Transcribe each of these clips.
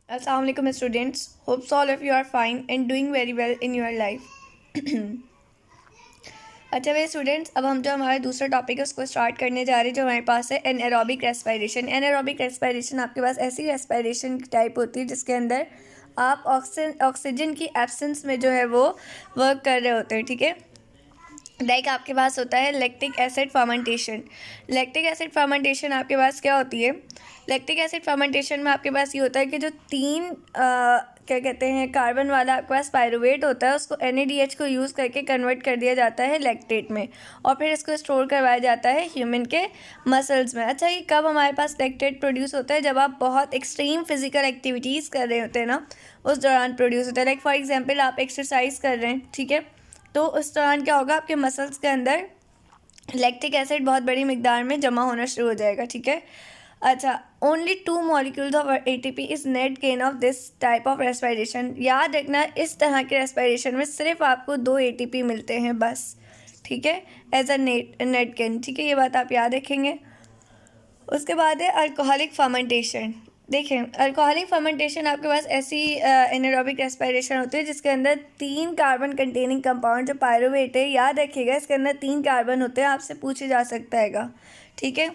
Assalamualaikum students. Hopes all of you are fine and doing very well in your life. अच्छा मेरे students, अब हम जो हमारा दूसरा टॉपिक है उसको स्टार्ट करने जा रहे हैं, जो हमारे पास है एनारोबिक रेस्पिरेशन। एनारोबिक रेस्पिरेशन आपके पास ऐसी रेस्पिरेशन टाइप होती है जिसके अंदर आप ऑक्सीजन की एब्सेंस में जो है वो वर्क कर रहे होते हैं। ठीक है, लाइक आपके पास होता है lactic acid fermentation. Lactic acid fermentation आपके पास क्या होती है? लैक्टिक एसिड फर्मेंटेशन में आपके पास ये होता है कि जो तीन क्या कहते हैं कार्बन वाला आपके पास पायरुवेट होता है, उसको NADH को यूज़ करके कन्वर्ट कर दिया जाता है लैक्टेट में, और फिर इसको स्टोर करवाया जाता है ह्यूमन के मसल्स में। अच्छा, ये कब हमारे पास लैक्टेट प्रोड्यूस होता है? जब आप बहुत एक्सट्रीम फिजिकल एक्टिविटीज़ कर रहे होते हैं ना, उस दौरान प्रोड्यूस होता है। लाइक फॉर एग्जाम्पल आप एक्सरसाइज कर रहे हैं, ठीक है, तो उस दौरान क्या होगा, आपके मसल्स के अंदर लैक्टिक एसिड बहुत बड़ी मिकदार में जमा होना शुरू हो जाएगा। ठीक है, अच्छा, only 2 molecules of ATP is net gain of this type of respiration. याद रखना, इस तरह के रेस्पिरेशन में सिर्फ आपको 2 ATP मिलते हैं बस। ठीक है, एज अ नेट गेन। ठीक है, ये बात आप याद रखेंगे। उसके बाद है अल्कोहलिक फर्मेंटेशन। देखें, अल्कोहलिक फर्मेंटेशन आपके पास ऐसी एनारोबिक रेस्पिरेशन होती है जिसके अंदर 3 कार्बन कंटेनिंग कंपाउंड, जो पायरुवेट है, याद रखिएगा इसके अंदर 3 कार्बन होते हैं, आपसे पूछे जा सकता हैगा। ठीक है,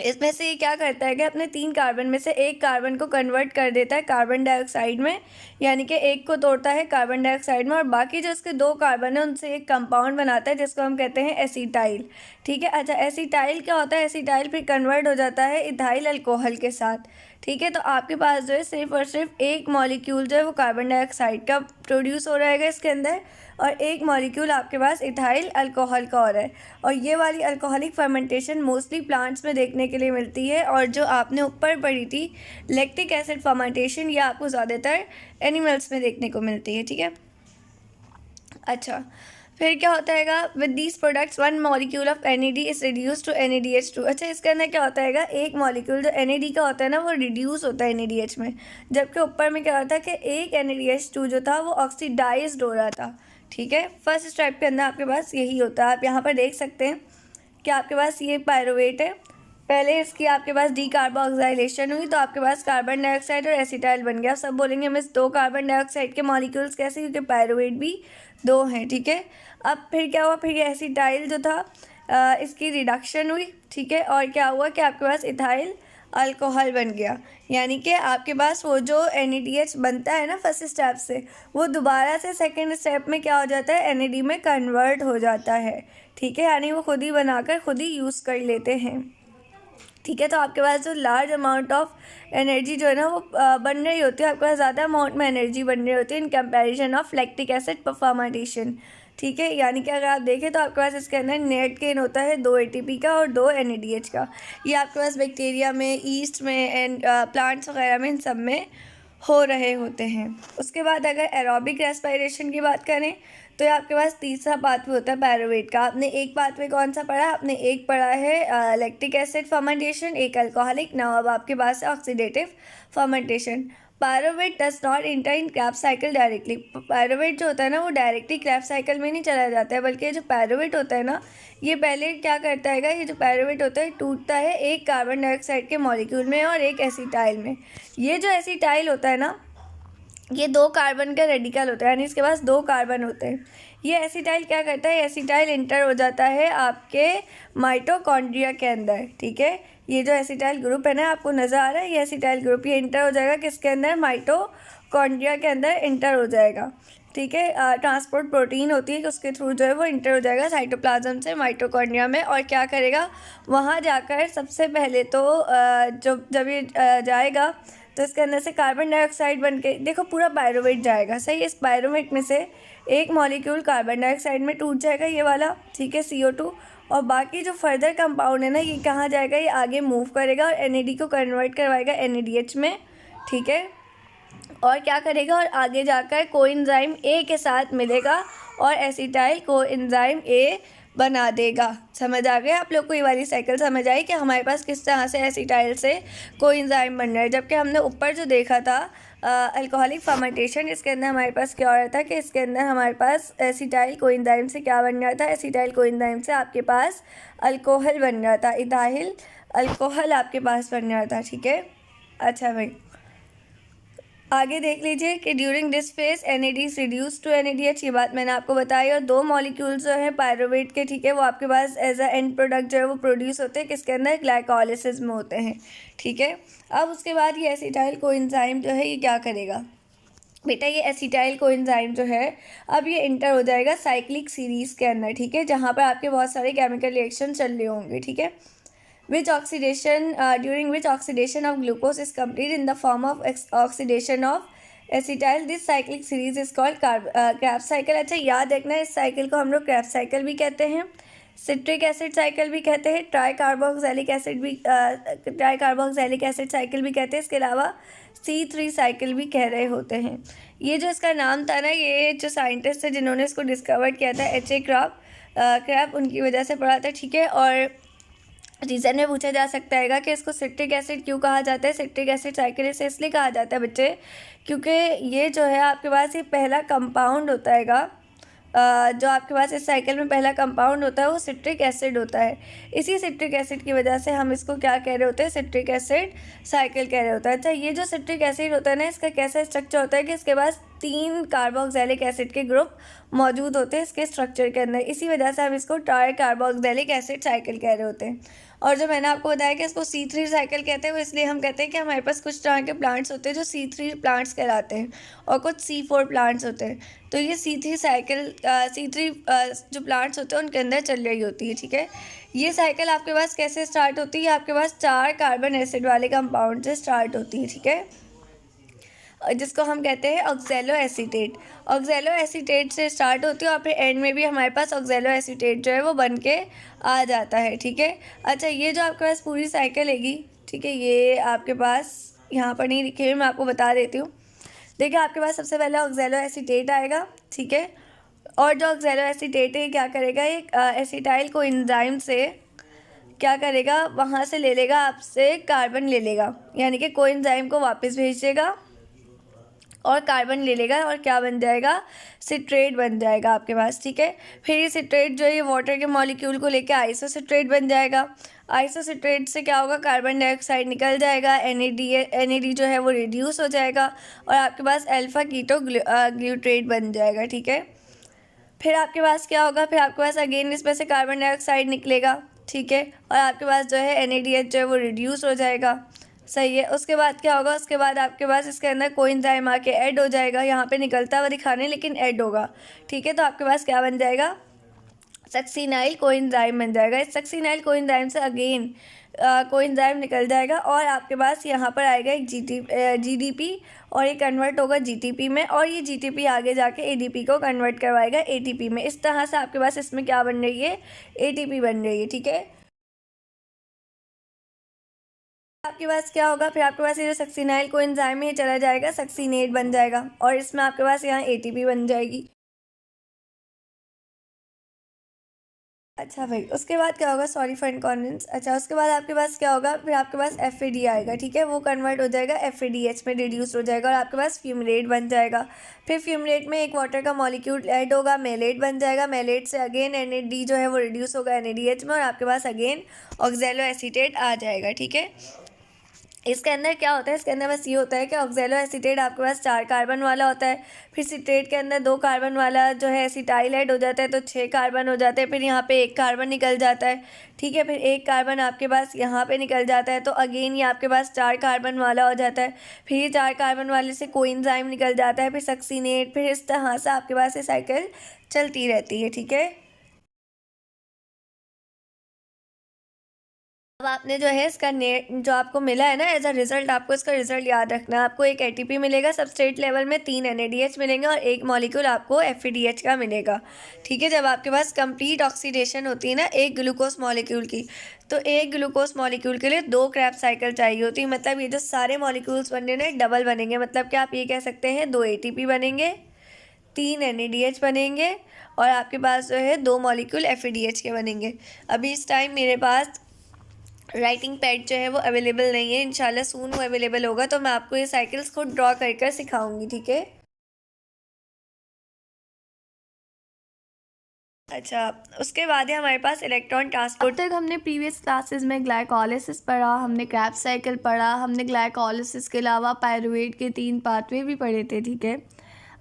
इसमें से ये क्या करता है कि अपने 3 कार्बन में से एक कार्बन को कन्वर्ट कर देता है कार्बन डाइऑक्साइड में, यानी कि एक को तोड़ता है कार्बन डाइऑक्साइड में, और बाकी जो इसके 2 कार्बन है उनसे एक कंपाउंड बनाता है जिसको हम कहते हैं एसिटाइल। ठीक है, अच्छा, एसिटाइल क्या होता है? एसिटाइल फिर कन्वर्ट हो जाता है इथाइल अल्कोहल के साथ। ठीक है, तो आपके पास जो है सिर्फ और सिर्फ एक मॉलिक्यूल जो है वो कार्बन डाइऑक्साइड का प्रोड्यूस हो रहेगा इसके अंदर, और एक मॉलिक्यूल आपके पास इथाइल अल्कोहल का हो रहा है। और ये वाली अल्कोहलिक फर्मेंटेशन मोस्टली प्लांट्स में देखने के लिए मिलती है, और जो आपने ऊपर पढ़ी थी लैक्टिक एसिड फर्मेंटेशन, ये आपको ज़्यादातर एनिमल्स में देखने को मिलती है। ठीक है, अच्छा, फिर क्या होता हैगा? With these products 1 molecule of NAD is reduce to NADH2। अच्छा, इसके अंदर क्या होता हैगा? एक मॉलिक्यूल जो NAD का होता है ना, वो रिड्यूस होता है NADH में, जबकि ऊपर में क्या होता है कि एक NADH2 जो था वो ऑक्सीडाइज्ड हो रहा था। ठीक है, फर्स्ट स्टेप के अंदर आपके पास यही होता है। आप यहाँ पर देख सकते हैं कि आपके पास ये पायरुवेट है, पहले इसकी आपके पास डीकार्बोक्सिलेशन हुई तो आपके पास कार्बन डाइऑक्साइड और एसिटाइल बन गया। सब बोलेंगे मिस 2 कार्बन डाइऑक्साइड के मॉलिक्यूल्स कैसे? क्योंकि पायरुवेट भी 2 हैं। ठीक है, अब फिर क्या हुआ? फिर ये एसिटाइल जो था इसकी रिडक्शन हुई। ठीक है, और क्या हुआ कि आपके पास इथाइल अल्कोहल बन गया, यानी कि आपके पास वो जो NADH बनता है ना फर्स्ट स्टेप से, वो दोबारा से सेकंड स्टेप में क्या हो जाता है? NAD में कन्वर्ट हो जाता है। ठीक है, यानी वो खुद ही बनाकर खुद ही यूज़ कर लेते हैं। ठीक है, तो आपके पास जो लार्ज अमाउंट ऑफ एनर्जी जो है ना वो बन रही होती है, आपके पास ज़्यादा अमाउंट में एनर्जी बन रही होती है in comparison of lactic acid fermentation. ठीक है, यानी कि अगर आप देखें तो आपके पास इसके अंदर नेट गेन होता है 2 ATP का और 2 NADH का। ये आपके पास बैक्टीरिया में, ईस्ट में एंड प्लांट्स वगैरह में, इन सब में हो रहे होते हैं। उसके बाद अगर एरोबिक रेस्पिरेशन की बात करें तो ये आपके पास तीसरा पाथवे होता है पायरुवेट का। आपने एक पाथवे कौन सा पढ़ा? आपने एक पढ़ा है लैक्टिक एसिड फर्मेंटेशन, एक अल्कोहलिक। नाउ अब आपके पास है oxidative fermentation. Pyruvate does not enter in Krebs cycle directly. Pyruvate जो होता है ना वो डायरेक्टली क्रैब साइकिल में नहीं चला जाता है, बल्कि जो पायरुवेट होता है ना, ये पहले क्या करता है, ये जो पायरुवेट होता है टूटता है एक कार्बन डाइऑक्साइड के मॉलिक्यूल में और एक एसिटाइल में। ये जो एसिटाइल होता है ना, ये 2 कार्बन का रेडिकल होता है, यानी इसके पास 2 कार्बन होते हैं। ये एसिटाइल क्या करता है? एसिटाइल इंटर हो जाता है आपके माइटोकॉन्ड्रिया के अंदर। ठीक है, ये जो एसिटाइल ग्रुप है ना, आपको नज़र आ रहा है, ये एसिटाइल ग्रुप ये इंटर हो जाएगा किसके अंदर? माइटोकॉन्ड्रिया के अंदर इंटर हो जाएगा। ठीक है, ट्रांसपोर्ट प्रोटीन होती है कि उसके थ्रू जो है वो इंटर हो जाएगा साइटोप्लाज्म से माइटोकॉन्ड्रिया में, और क्या करेगा? वहाँ जाकर सबसे पहले तो जब ये जाएगा तो इसके अंदर से कार्बन डाइऑक्साइड बन के, देखो पूरा पायरुवेट जाएगा, सही। इस पायरुवेट में से एक मॉलिक्यूल कार्बन डाइऑक्साइड में टूट जाएगा, ये वाला। ठीक है, CO2, और बाकी जो फर्दर कंपाउंड है ना, ये कहाँ जाएगा? ये आगे मूव करेगा और NAD को कन्वर्ट करवाएगा NADH में। ठीक है, और क्या करेगा? और आगे जाकर कोएंजाइम A के साथ मिलेगा और एसिटाइल कोएंजाइम A बना देगा। समझ आ गया आप लोग को? ये वाली साइकिल समझ आई कि हमारे पास किस तरह से एसिटाइल से कोएंजाइम बन रहा है। जबकि हमने ऊपर जो देखा था अल्कोहलिक फर्मेंटेशन, इसके अंदर हमारे पास क्या हो रहा था कि इसके अंदर हमारे पास एसिटाइल कोएंजाइम से क्या बन रहा था? एसिटाइल कोएंजाइम से आपके पास अल्कोहल बन रहा था, इथाइल अल्कोहल आपके पास बन रहा था। ठीक है, अच्छा भाई, आगे देख लीजिए कि during this phase NAD is reduce to NADH, ये बात मैंने आपको बताई। और दो मॉलिक्यूल्स जो है पायरुवेट के, ठीक है, वो आपके पास एज अ एंड प्रोडक्ट जो है वो प्रोड्यूस होते हैं किसके अंदर, ग्लाइकोलिसिस में होते हैं, ठीक है। अब उसके बाद ये एसिटाइल कोएंजाइम जो है ये क्या करेगा बेटा, ये एसिटाइल कोएंजाइम जो है अब ये इंटर हो जाएगा साइक्लिक सीरीज़ के अंदर, ठीक है, जहाँ पर आपके बहुत सारे केमिकल रिएक्शन चल रहे होंगे, ठीक है। which oxidation during which oxidation of glucose is complete in the form of oxidation of acetyl, this cyclic series is called crabs cycle. अच्छा याद रखना इस साइकिल को हम लोग क्रैब्स साइकिल भी कहते हैं, सिट्रिक एसिड साइकिल भी कहते हैं, ट्राई कार्बोक्सिलिक एसिड साइकिल भी कहते हैं, इसके अलावा C3 साइकिल भी कह रहे होते हैं। ये जो इसका नाम था ना, ये जो साइंटिस्ट थे जिन्होंने इसको डिस्कवर किया था H.A. क्रैब, उनकी वजह से पड़ा था, ठीक है। और रीज़न में पूछा जा सकता है कि इसको सिट्रिक एसिड क्यों कहा जाता है। सिट्रिक एसिड साइकिल से इसलिए कहा जाता है बच्चे क्योंकि ये जो है आपके पास ये पहला कंपाउंड होता है जो आपके पास इस साइकिल में पहला कंपाउंड होता है वो सिट्रिक एसिड होता है। इसी सिट्रिक एसिड की वजह से हम इसको क्या कह रहे होते हैं, सिट्रिक एसिड साइकिल कह रहे होते हैं। अच्छा ये जो सिट्रिक एसिड होता है ना, इसका कैसा स्ट्रक्चर होता है कि इसके पास 3 कार्बोक्सिलिक एसिड के ग्रुप मौजूद होते हैं इसके स्ट्रक्चर के अंदर, इसी वजह से हम इसको ट्राई कार्बोक्सिलिक एसिड साइकिल कह रहे होते हैं। और जो मैंने आपको बताया कि इसको C3 साइकिल कहते हैं, वो इसलिए हम कहते हैं कि हमारे पास कुछ तरह के प्लांट्स होते हैं जो C3 प्लांट्स कहलाते हैं और कुछ C4 प्लांट्स होते हैं। तो ये C3 जो प्लांट्स होते हैं उनके अंदर चल रही होती है, ठीक है। ये साइकिल आपके पास कैसे स्टार्ट होती है, आपके पास 4 कार्बन एसिड वाले कंपाउंड से स्टार्ट होती है, ठीक है, जिसको हम कहते हैं ऑक्सैलो एसीटेट। ऑक्सैलो एसीटेट से स्टार्ट होती है और फिर एंड में भी हमारे पास ऑक्सैलो एसीटेट जो है वो बन के आ जाता है, ठीक है। अच्छा ये जो आपके पास पूरी साइकिल हैगी, ठीक है, ये आपके पास यहाँ पर नहीं लिखी हुई, मैं आपको बता देती हूँ। देखिए आपके पास सबसे पहले ऑक्सैलो एसीटेट आएगा, ठीक है, और जो ऑक्सैलो एसीटेट है क्या करेगा, एक एसिटाइल कोएंजाइम से क्या करेगा, वहाँ से ले लेगा, आपसे कार्बन ले लेगा, यानी कि कोएंजाइम को वापस भेज देगा और कार्बन ले लेगा और क्या बन जाएगा, सिट्रेट बन जाएगा आपके पास, ठीक है। फिर ये सिट्रेट जो है ये वाटर के मॉलिक्यूल को लेकर आइसोसिट्रेट बन जाएगा। आइसोसिट्रेट से क्या होगा, कार्बन डाइऑक्साइड निकल जाएगा, NAD जो है वो रिड्यूस हो जाएगा और आपके पास अल्फा कीटो ग्लूट्रेट बन जाएगा, ठीक है। फिर आपके पास क्या होगा, फिर आपके पास अगेन इसमें से कार्बन डाइऑक्साइड निकलेगा, ठीक है, और आपके पास जो है NADH जो है वो रिड्यूस हो जाएगा, सही है। उसके बाद क्या होगा, उसके बाद आपके पास इसके अंदर कोएंजाइम आके ऐड हो जाएगा, यहाँ पे निकलता हुआ दिखाने लेकिन ऐड होगा, ठीक है। तो आपके पास क्या बन जाएगा, सक्सिनाइल कोएंजाइम बन जाएगा। इस सक्सिनाइल कोएंजाइम से अगेन कोएंजाइम निकल जाएगा और आपके पास यहाँ पर आएगा एक GDP और ये कन्वर्ट होगा GTP में, और ये GTP आगे जाके ADP को कन्वर्ट करवाएगा ATP में। इस तरह से आपके पास इसमें क्या बन रही है, ATP बन रही है, ठीक है। आपके पास क्या होगा, फिर आपके पास ये जो सक्सिनाइल कोएंजाइम है ये चला जाएगा, सक्सिनेट बन जाएगा और इसमें आपके पास यहाँ ATP बन जाएगी। अच्छा भाई उसके बाद क्या होगा, सॉरी फॉर इनकॉन्वेनियंस। अच्छा उसके बाद आपके पास क्या होगा, फिर आपके पास FAD आएगा, ठीक है, वो कन्वर्ट हो जाएगा FADH में, रिड्यूस हो जाएगा और आपके पास फ्यूमलेट बन जाएगा। फिर फ्यूमलेट में एक वाटर का मॉलिक्यूल ऐड होगा, मेलेट बन जाएगा। मेलेट से अगेन NAD जो है वो रिड्यूस होगा NADH में और आपके पास अगेन ऑक्सैलो एसीटेट आ जाएगा, ठीक है। इसके अंदर क्या होता है, इसके अंदर बस ये होता है कि ऑक्सैलो एसीटेट आपके पास 4 कार्बन वाला होता है, फिर सिट्रेट के अंदर 2 कार्बन वाला जो है एसिटाइल ऐड हो जाता है तो 6 कार्बन हो जाते हैं, फिर यहाँ पे 1 कार्बन निकल जाता है, ठीक है, फिर 1 कार्बन आपके पास यहाँ पे निकल जाता है तो अगेन ये आपके पास 4 कार्बन वाला हो जाता है। फिर ये 4 कार्बन वाले से कोएंजाइम निकल जाता है, फिर सक्सिनेट, फिर इस तरह से आपके पास ये साइकिल चलती रहती है, ठीक है। अब आपने जो है इसका नेट जो आपको मिला है ना एज अ रिजल्ट, आपको इसका रिजल्ट याद रखना है। आपको एक ATP मिलेगा सबस्ट्रेट लेवल में, 3 NADH मिलेंगे और एक मॉलिक्यूल आपको FADH का मिलेगा, ठीक है। जब आपके पास कंप्लीट ऑक्सीडेशन होती है ना एक ग्लूकोज मॉलिक्यूल की, तो एक ग्लूकोज मॉलिक्यूल के लिए 2 क्रैब साइकिल चाहिए होती है। मतलब ये जो सारे मॉलिक्यूल्स बन रहे हैं डबल बनेंगे, मतलब कि आप ये कह सकते हैं 2 ATP बनेंगे, 3 NADH बनेंगे और आपके पास जो है 2 मॉलिक्यूल FADH के बनेंगे। अभी इस टाइम मेरे पास राइटिंग पैड जो है वो अवेलेबल नहीं है, इंशाल्लाह सून वो अवेलेबल होगा तो मैं आपको ये साइकिल्स खुद ड्रॉ कर कर सिखाऊंगी, ठीक है। अच्छा, उसके बाद है हमारे पास इलेक्ट्रॉन ट्रांसपोर्ट। तक हमने प्रीवियस क्लासेस में ग्लाइकोलिसिस पढ़ा, हमने क्रैब्स साइकिल पढ़ा, हमने ग्लाइकोलिसिस के अलावा पायरुवेट के 3 पाथवे भी पढ़े थे, ठीक है।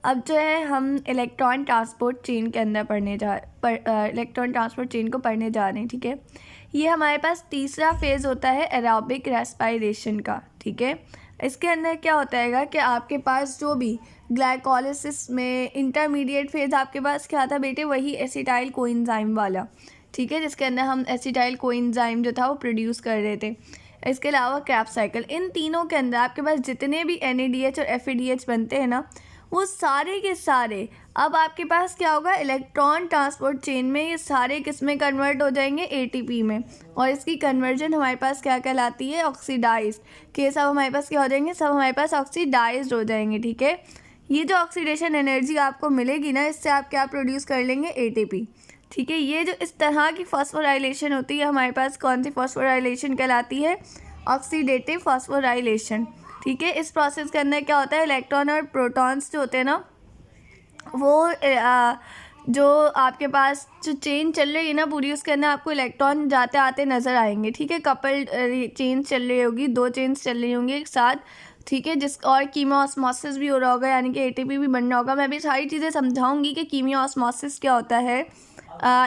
अब जो है हम इलेक्ट्रॉन ट्रांसपोर्ट चेन के अंदर इलेक्ट्रॉन ट्रांसपोर्ट चेन को पढ़ने जा रहे हैं, ठीक है। ये हमारे पास तीसरा फेज़ होता है एरोबिक रेस्पिरेशन का, ठीक है। इसके अंदर क्या होता है कि आपके पास जो भी ग्लाइकोलिसिस में इंटरमीडिएट फेज़ आपके पास क्या था बेटे, वही एसिटाइल कोएंजाइम वाला, ठीक है, जिसके अंदर हम एसिटाइल कोएंजाइम जो था वो प्रोड्यूस कर रहे थे। इसके अलावा क्रैब्स साइकिल, इन तीनों के अंदर आपके पास जितने भी NADH और FADH बनते हैं ना, वो सारे के सारे अब आपके पास क्या होगा, इलेक्ट्रॉन ट्रांसपोर्ट चेन में ये सारे किस में कन्वर्ट हो जाएंगे, ATP में। और इसकी कन्वर्जन हमारे पास क्या कहलाती है, ऑक्सीडाइज के सब हमारे पास क्या हो जाएंगे, सब हमारे पास ऑक्सीडाइज्ड हो जाएंगे, ठीक है। ये जो ऑक्सीडेशन एनर्जी आपको मिलेगी ना, इससे आप क्या प्रोड्यूस कर लेंगे, ATP, ठीक है। ये जो इस तरह की फॉस्फोराइलेशन होती है हमारे पास, कौन सी फॉस्फोराइलेशन कहलाती है, ऑक्सीडेटिव फॉस्फोराइलेशन, ठीक है। इस प्रोसेस के अंदर क्या होता है, इलेक्ट्रॉन और प्रोटॉन्स जो होते हैं ना, वो जो आपके पास जो चेन चल रही है ना पूरी, उसके अंदर आपको इलेक्ट्रॉन जाते आते नज़र आएंगे, ठीक है। कपल्ड चेन चल रही होगी, 2 चेन्स चल रही होंगी एक साथ, ठीक है। और कीमोऑस्मोसिस भी हो रहा होगा, यानी कि ATP भी बनना होगा। मैं भी सारी चीज़ें समझाऊंगी कि कीमोऑस्मोसिस क्या होता है,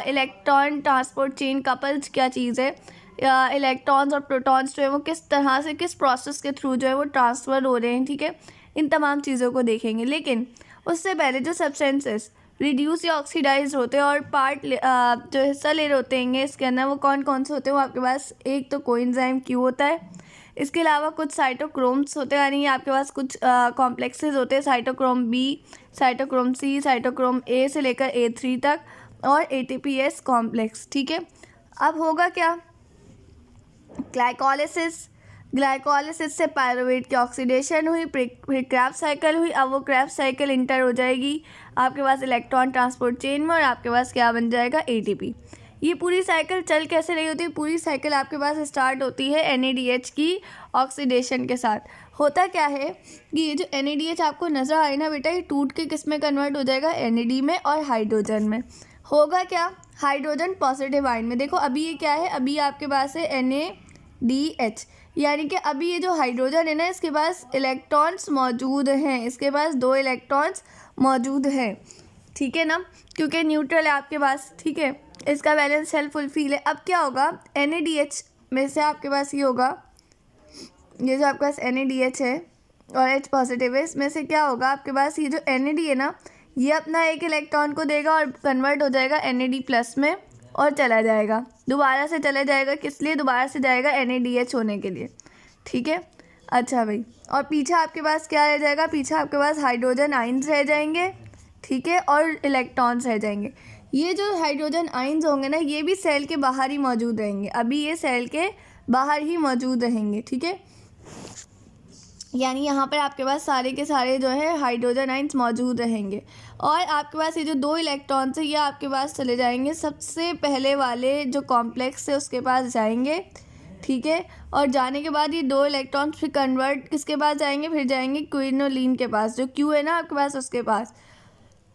इलेक्ट्रॉन ट्रांसपोर्ट चेन कपल्स क्या चीज़ है, इलेक्ट्रॉन्स और प्रोटॉन्स जो है वो किस तरह से, किस प्रोसेस के थ्रू जो है वो ट्रांसफ़र हो रहे हैं, ठीक है। इन तमाम चीज़ों को देखेंगे। लेकिन उससे पहले जो सब्सटेंसेस रिड्यूस या ऑक्सीडाइज होते हैं और पार्ट जो हिस्सा ले रहे होते हैं इसके अंदर, वो कौन कौन से होते हैं, वो आपके पास एक तो कोएंजाइम Q होता है, इसके अलावा कुछ साइटोक्रोम्स होते हैं, यानी आपके पास कुछ कॉम्प्लेक्सेस होते हैं, cytochrome B, cytochrome C, cytochrome A से लेकर A3 तक, और ATPase कॉम्प्लेक्स, ठीक है। अब होगा क्या, ग्लाइकोलिसिस से पायरुवेट की ऑक्सीडेशन हुई, फिर क्रैब्स साइकिल हुई। अब वो क्रैब्स साइकिल इंटर हो जाएगी आपके पास इलेक्ट्रॉन ट्रांसपोर्ट चेन में, और आपके पास क्या बन जाएगा, ATP। ये पूरी साइकिल चल कैसे रही होती है, पूरी साइकिल आपके पास स्टार्ट होती है NADH की ऑक्सीडेशन के साथ। होता क्या है कि ये जो NADH आपको नज़र आ रही है ना बेटा, ये टूट के किस में कन्वर्ट हो जाएगा, NAD में और हाइड्रोजन में। होगा क्या, हाइड्रोजन पॉजिटिव आयन में। देखो अभी ये क्या है, अभी आपके पास है NADH, यानी कि अभी ये जो हाइड्रोजन है ना, इसके पास इलेक्ट्रॉन्स मौजूद हैं, इसके पास 2 इलेक्ट्रॉन्स मौजूद हैं, ठीक है ना, क्योंकि न्यूट्रल है आपके पास, ठीक है। इसका वैलेंस शेल फुलफिल है। अब क्या होगा, NADH में से आपके पास ये होगा, ये जो आपके पास NADH है और H पॉजिटिव है, इसमें से क्या होगा आपके पास, ये जो NAD है ना, ये अपना एक इलेक्ट्रॉन को देगा और कन्वर्ट हो जाएगा NAD प्लस में और चला जाएगा, दोबारा से चला जाएगा, किस लिए, दोबारा से जाएगा NADH होने के लिए, ठीक है। अच्छा भाई, और पीछे आपके पास क्या रह जाएगा, पीछे आपके पास हाइड्रोजन आइंस रह जाएंगे, ठीक है, और इलेक्ट्रॉन्स रह जाएंगे। ये जो हाइड्रोजन आइंस होंगे ना, ये भी सेल के बाहर ही मौजूद रहेंगे, अभी ये सेल के बाहर ही मौजूद रहेंगे, ठीक है। यानी यहाँ पर आपके पास सारे के सारे जो है हाइड्रोजन आइंस मौजूद रहेंगे, और आपके पास ये जो 2 इलेक्ट्रॉन्स है ये आपके पास चले जाएंगे सबसे पहले वाले जो कॉम्प्लेक्स है उसके पास जाएंगे, ठीक है। और जाने के बाद ये 2 इलेक्ट्रॉन्स फिर कन्वर्ट किसके पास जाएंगे, फिर जाएंगे क्विनोलिन के पास, जो Q है ना आपके पास, उसके पास।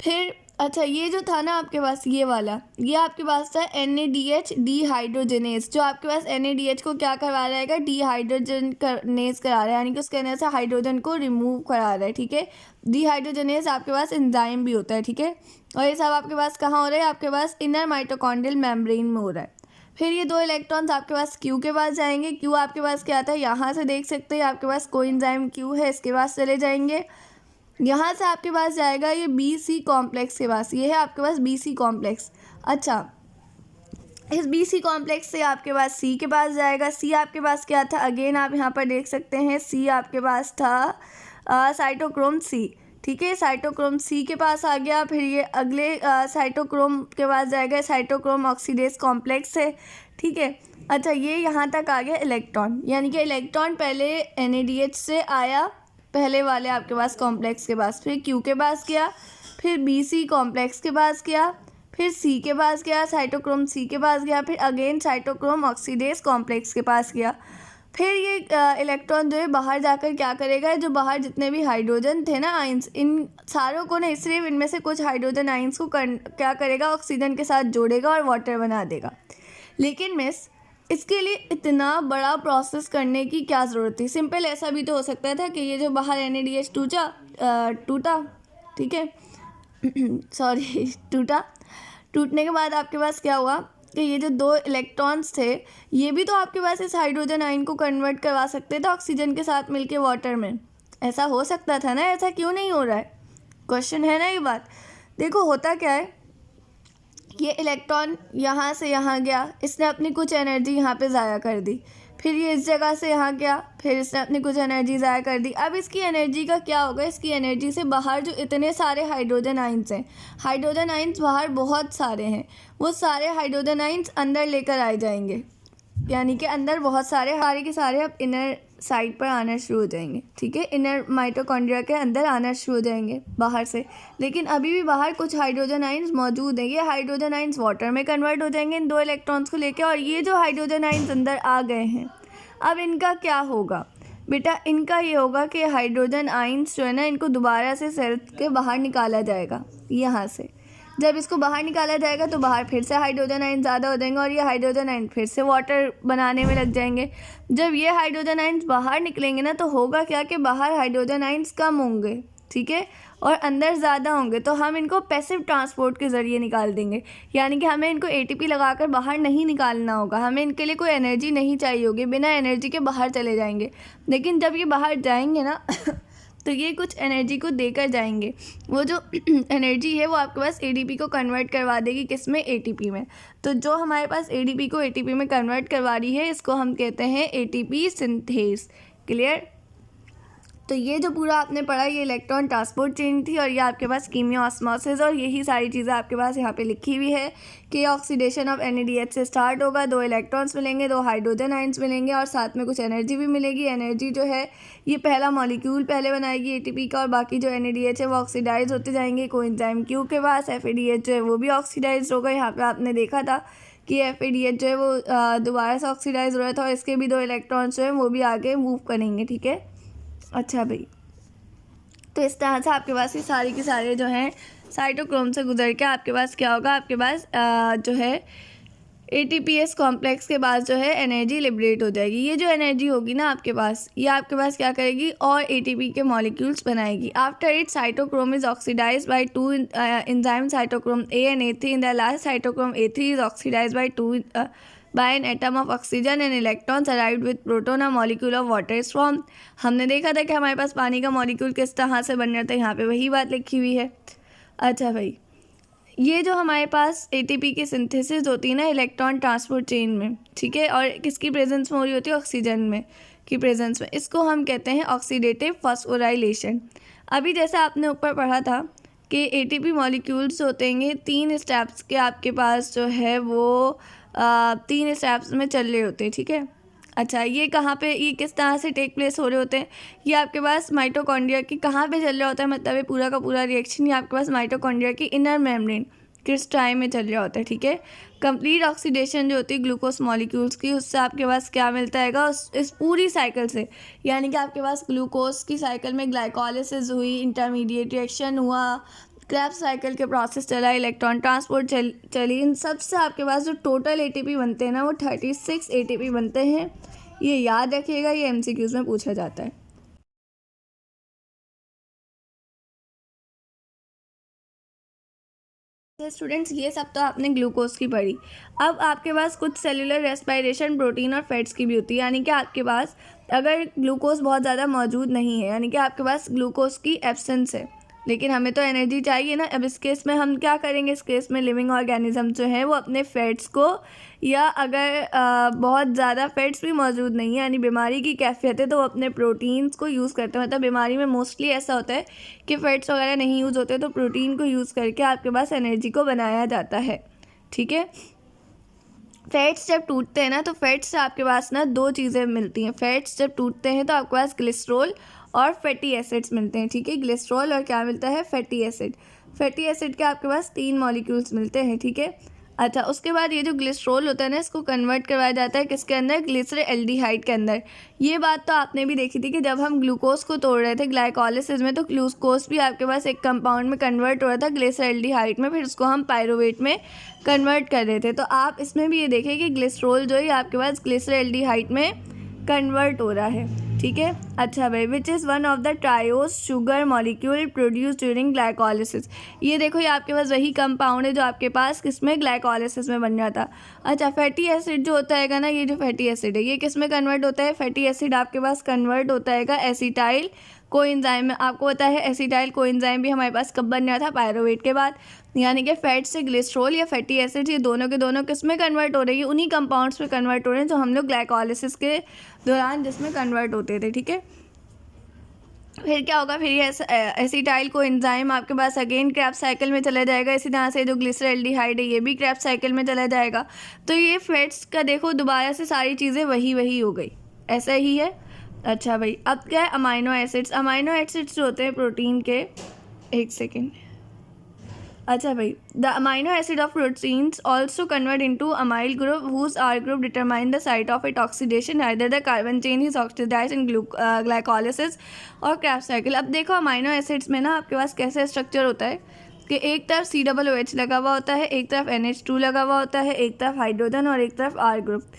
फिर अच्छा, ये जो था ना आपके पास ये वाला, ये आपके पास था NADH डिहाइड्रोजनेज, जो आपके पास NADH को क्या करवा रहेगा, डिहाइड्रोजनेज करा रहा है, यानी कि उसके अंदर से हाइड्रोजन को रिमूव करा रहा है, ठीक है। डिहाइड्रोजनेज आपके पास एंजाइम भी होता है, ठीक है। और ये सब आपके पास कहाँ हो रहा है, आपके पास इनर माइटोकॉन्ड्रियल मेम्ब्रेन में हो रहा है। फिर ये 2 इलेक्ट्रॉन्स आपके पास Q के पास जाएंगे, Q आपके पास क्या था, यहाँ से देख सकते हैं आपके पास कोएंजाइम Q है, इसके पास चले जाएंगे। यहाँ से आपके पास जाएगा ये BC कॉम्प्लेक्स के पास, ये है आपके पास BC कॉम्प्लेक्स। अच्छा, इस BC कॉम्प्लेक्स से आपके पास C के पास जाएगा। C आपके पास क्या था, अगेन आप यहाँ पर देख सकते हैं, C आपके पास था साइटोक्रोम C, ठीक है। साइटोक्रोम C के पास आ गया, फिर ये अगले साइटोक्रोम के पास जाएगा, साइटोक्रोम ऑक्सीडेज कॉम्प्लेक्स है, ठीक है। अच्छा, ये यहाँ तक आ गया इलेक्ट्रॉन, यानी कि इलेक्ट्रॉन पहले NADH से आया, पहले वाले आपके पास कॉम्प्लेक्स के पास, फिर Q के पास गया, फिर BC कॉम्प्लेक्स के पास गया, फिर C के पास गया, साइटोक्रोम C के पास गया, फिर अगेन साइटोक्रोम ऑक्सीडेज कॉम्प्लेक्स के पास गया। फिर ये इलेक्ट्रॉन जो है बाहर जाकर क्या करेगा, जो बाहर जितने भी हाइड्रोजन थे ना आइंस, इन सारों को ना सिर्फ इनमें से कुछ हाइड्रोजन आइंस को क्या करेगा, ऑक्सीजन के साथ जोड़ेगा और वाटर बना देगा। लेकिन मिस इसके लिए इतना बड़ा प्रोसेस करने की क्या ज़रूरत थी? सिंपल ऐसा भी तो हो सकता था कि ये जो बाहर NADH टूटा, ठीक है सॉरी टूटने के बाद आपके पास क्या हुआ कि ये जो 2 इलेक्ट्रॉन्स थे ये भी तो आपके पास इस हाइड्रोजन आयन को कन्वर्ट करवा सकते थे ऑक्सीजन के साथ मिलके वाटर में। ऐसा हो सकता था ना, ऐसा क्यों नहीं हो रहा है? क्वेश्चन है ना ये बात। देखो होता क्या है, ये इलेक्ट्रॉन यहाँ से यहाँ गया, इसने अपनी कुछ एनर्जी यहाँ पे ज़ाया कर दी, फिर ये इस जगह से यहाँ गया, फिर इसने अपनी कुछ एनर्जी ज़ाया कर दी। अब इसकी एनर्जी का क्या होगा, इसकी एनर्जी से बाहर जो इतने सारे हाइड्रोजन आइंस हैं, हाइड्रोजन आइंस बाहर बहुत सारे हैं, वो सारे हाइड्रोजन आइंस अंदर लेकर आए जाएंगे, यानी कि अंदर बहुत सारे के सारे अब इनर साइड पर आना शुरू हो जाएंगे, ठीक है, इनर माइटोकॉन्ड्रिया के अंदर आना शुरू हो जाएंगे बाहर से। लेकिन अभी भी बाहर कुछ हाइड्रोजन आइंस मौजूद हैं, ये हाइड्रोजन आइंस वाटर में कन्वर्ट हो जाएंगे इन 2 इलेक्ट्रॉन्स को लेकर, और ये जो हाइड्रोजन आइंस अंदर आ गए हैं अब इनका क्या होगा बेटा, इनका ये होगा कि हाइड्रोजन आइंस जो है ना, इनको दोबारा से सेल के बाहर निकाला जाएगा यहाँ से। जब इसको बाहर निकाला जाएगा तो बाहर फिर से हाइड्रोजन आयन ज़्यादा हो जाएंगे और ये हाइड्रोजन आयन फिर से वाटर बनाने में लग जाएंगे। जब ये हाइड्रोजन आयन्स बाहर निकलेंगे ना तो होगा क्या कि बाहर हाइड्रोजन आयन्स कम होंगे, ठीक है, और अंदर ज़्यादा होंगे, तो हम इनको पैसिव ट्रांसपोर्ट के ज़रिए निकाल देंगे, यानी कि हमें इनको ATP लगाकर बाहर नहीं निकालना होगा, हमें इनके लिए कोई एनर्जी नहीं चाहिए होगी, बिना एनर्जी के बाहर चले जाएंगे। लेकिन जब ये बाहर जाएंगे ना तो ये कुछ एनर्जी को देकर जाएंगे, वो जो एनर्जी है वो आपके पास ADP को कन्वर्ट करवा देगी, किस में, ATP में। तो जो हमारे पास ADP को ATP में कन्वर्ट करवा रही है इसको हम कहते हैं ATP सिंथेस। क्लियर? तो ये जो पूरा आपने पढ़ा ये इलेक्ट्रॉन ट्रांसपोर्ट चेन थी, और ये आपके पास कीमियोऑस्मोसिस, और यही सारी चीज़ें आपके पास यहाँ पे लिखी हुई है कि ऑक्सीडेशन ऑफ NADH से स्टार्ट होगा, 2 इलेक्ट्रॉन्स मिलेंगे, 2 हाइड्रोजन आइंस मिलेंगे और साथ में कुछ एनर्जी भी मिलेगी। एनर्जी जो है ये पहला मॉलिक्यूल पहले बनाएगी ATP का, और बाकी जो NADH है वो ऑक्सीडाइज होते जाएंगे कोएंजाइम Q के पास। FADH जो है वो भी ऑक्सीडाइज होगा, यहाँ पर आपने देखा था कि FADH जो है वो दोबारा से ऑक्सीडाइज हो रहा था, और इसके भी 2 इलेक्ट्रॉन्स जो हैं वो भी आगे मूव करेंगे, ठीक है। अच्छा भाई, तो इस तरह से आपके पास ये सारी की सारे जो हैं साइटोक्रोम से गुजर के आपके पास क्या होगा, आपके पास जो है ATPase कॉम्प्लेक्स के पास जो है एनर्जी लिबरेट हो जाएगी। ये जो एनर्जी होगी ना आपके पास, ये आपके पास क्या करेगी, और ATP के मॉलिक्यूल्स बनाएगी। After it cytochrome is oxidize by 2 enzyme cytochrome A and A3 in the last cytochrome A3 is oxidized by an atom of oxygen and electrons arrived with proton, a molecule of water is formed। हमने देखा था कि हमारे पास पानी का molecule किस तरह से बन रहा था, यहाँ पे वही बात लिखी हुई है। अच्छा भाई, ये जो हमारे पास ATP की सिंथेसिस होती है ना इलेक्ट्रॉन ट्रांसपोर्ट चेन में, ठीक है, और किसकी प्रेजेंस में हो रही होती है, ऑक्सीजन में की प्रेजेंस में, इसको हम कहते हैं ऑक्सीडेटिव फॉस्फोराइलेशन। अभी जैसे आपने ऊपर पढ़ा था कि ATP मॉलिक्यूल्स होते हैं 3 स्टेप्स के, आपके पास जो है वो 3 स्टेप्स में चल रहे होते हैं, ठीक है। अच्छा, ये कहाँ पे, ये किस तरह से टेक प्लेस हो रहे होते हैं, ये आपके पास माइटोकॉन्ड्रिया की कहाँ पे चल रहा होता है, मतलब ये पूरा का पूरा रिएक्शन ये आपके पास माइटोकॉन्ड्रिया की इनर मेम्ब्रेन क्रिस्टाई में चल रहा होता है, ठीक है। कंप्लीट ऑक्सीडेशन जो होती है ग्लूकोज मॉलिक्यूल्स की, उससे आपके पास क्या मिलता है इस पूरी साइकिल से, यानी कि आपके पास ग्लूकोज की साइकिल में ग्लाइकोलिसिस हुई, इंटरमीडिएट रिएक्शन हुआ, क्रेब्स साइकिल के प्रोसेस चला, इलेक्ट्रॉन ट्रांसपोर्ट चली, इन सब से आपके पास जो टोटल ATP बनते हैं ना वो 36 ATP बनते हैं। ये याद रखिएगा, ये MCQs में पूछा जाता है। स्टूडेंट्स, ये सब तो आपने ग्लूकोज की पढ़ी। अब आपके पास कुछ सेलुलर रेस्पिरेशन प्रोटीन और फैट्स की भी होती है, यानी कि आपके पास अगर ग्लूकोज बहुत ज़्यादा मौजूद नहीं है, यानी कि आपके पास ग्लूकोज की एब्सेंस है, लेकिन हमें तो एनर्जी चाहिए ना। अब इस केस में हम क्या करेंगे, इस केस में लिविंग ऑर्गेनिज्म जो है वो अपने फैट्स को, या अगर बहुत ज़्यादा फैट्स भी मौजूद नहीं है यानी बीमारी की कैफियत है, तो वो अपने प्रोटीन्स को यूज़ करते हैं। मतलब बीमारी में मोस्टली ऐसा होता है कि फैट्स वगैरह नहीं यूज़ होते, तो प्रोटीन को यूज़ करके आपके पास एनर्जी को बनाया जाता है, ठीक है। फैट्स जब टूटते हैं ना तो फैट्स से आपके पास ना 2 चीज़ें मिलती हैं। फैट्स जब टूटते हैं तो आपके पास ग्लिसरॉल और फैटी एसिड्स मिलते हैं, ठीक है। ग्लिसरॉल और क्या मिलता है, फैटी एसिड। फैटी एसिड के आपके पास 3 मॉलिक्यूल्स मिलते हैं, ठीक है। अच्छा, उसके बाद ये जो ग्लिसरॉल होता है ना, इसको कन्वर्ट करवाया जाता है किसके अंदर, ग्लिसरॉल्डिहाइड के अंदर। ये बात तो आपने भी देखी थी कि जब हम ग्लूकोज को तोड़ रहे थे ग्लाइकोलिसिस में, तो ग्लूकोज भी आपके पास एक कंपाउंड में कन्वर्ट हो रहा था ग्लिसरॉल्डिहाइड में, फिर उसको हम पायरुवेट में कन्वर्ट कर रहे थे। तो आप इसमें भी ये देखें कि ग्लिसरॉल जो है आपके पास ग्लिसरॉल्डिहाइड में कन्वर्ट हो रहा है, ठीक है। अच्छा भाई, which is one of the triose sugar molecule produce during glycolysis. ये देखो, ये आपके पास वही कंपाउंड है जो आपके पास किसमें, ग्लाइकोलिसिस में बन जाता। अच्छा, फैटी एसिड जो होता है ना, ये जो फैटी एसिड है ये किस में कन्वर्ट होता है, फैटी एसिड आपके पास कन्वर्ट होता है एसिटाइल कोएंजाइम में। आपको पता है एसिटाइल कोएंजाइम भी हमारे पास कब बन गया था, पायरुवेट के बाद। यानी कि फैट से ग्लिसरॉल या फैटी एसिड, ये दोनों के दोनों किस में कन्वर्ट हो रही है, उन्हीं कंपाउंड्स में कन्वर्ट हो रहे हैं जो हम लोग ग्लाइकोलिसिस के दौरान जिसमें कन्वर्ट होते थे, ठीक है। फिर क्या होगा, फिर ये एसिटाइल कोएंजाइम आपके पास अगेन क्रैब्स साइकिल में चला जाएगा। इसी तरह से जो ग्लिसरॉल्डिहाइड है ये भी क्रैब्स साइकिल में चला जाएगा। तो ये फैट्स का देखो दोबारा से सारी चीज़ें वही हो गई, ऐसा ही है। अच्छा भाई, अब क्या है, अमाइनो एसिड्स। अमाइनो एसिड्स जो होते हैं प्रोटीन के, एक सेकेंड। अच्छा भाई, the amino acid of proteins also convert into amyl group whose R group determine the site of it oxidation, either the carbon chain is oxidized in glycolysis और Krebs cycle. अब देखो, amino acids में ना आपके पास कैसे structure होता है कि एक तरफ COOH लगा हुआ होता है, एक तरफ NH2 लगा हुआ होता है, एक तरफ हाइड्रोजन और एक तरफ R ग्रुप।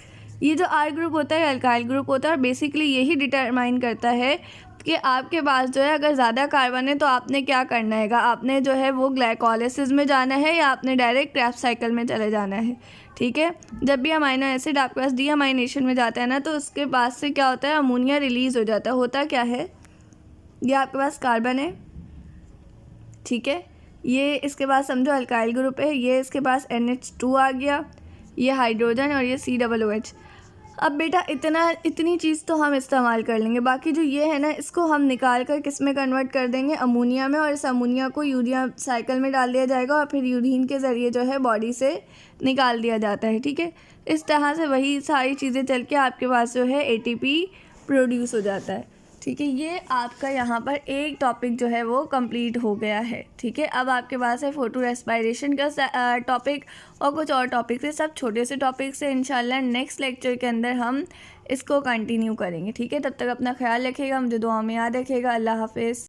ये जो R ग्रुप होता है अल्काइल ग्रुप होता है, और बेसिकली यही डिटरमाइन करता है कि आपके पास जो है अगर ज़्यादा कार्बन है तो आपने क्या करना है, आपने जो है वो ग्लाइकोलिसिस में जाना है या आपने डायरेक्ट क्रैब्स साइकिल में चले जाना है, ठीक है। जब भी अमाइनो एसिड आपके पास डीअमाइनेशन में जाता है ना, तो उसके पास से क्या होता है, अमोनिया रिलीज़ हो जाता है। होता क्या है, ये आपके पास कार्बन है, ठीक है, ये इसके पास समझो अल्काइल ग्रुप है, ये इसके पास NH2 आ गया, ये हाइड्रोजन और ये COOH। अब बेटा इतनी चीज़ तो हम इस्तेमाल कर लेंगे, बाकी जो ये है ना इसको हम निकाल कर किस में कन्वर्ट कर देंगे, अमोनिया में, और इस अमोनिया को यूरिया साइकिल में डाल दिया जाएगा और फिर यूरिन के ज़रिए जो है बॉडी से निकाल दिया जाता है, ठीक है। इस तरह से वही सारी चीज़ें चल के आपके पास जो है ATP प्रोड्यूस हो जाता है, ठीक है। ये आपका यहाँ पर एक टॉपिक जो है वो कंप्लीट हो गया है, ठीक है। अब आपके पास है फोटो रेस्पिरेशन का टॉपिक और कुछ और टॉपिक है, सब छोटे से टॉपिक से इंशाल्लाह नेक्स्ट लेक्चर के अंदर हम इसको कंटिन्यू करेंगे, ठीक है। तब तक अपना ख्याल रखिएगा, मुझे दुआ में याद रखिएगा। अल्लाह हाफिज़।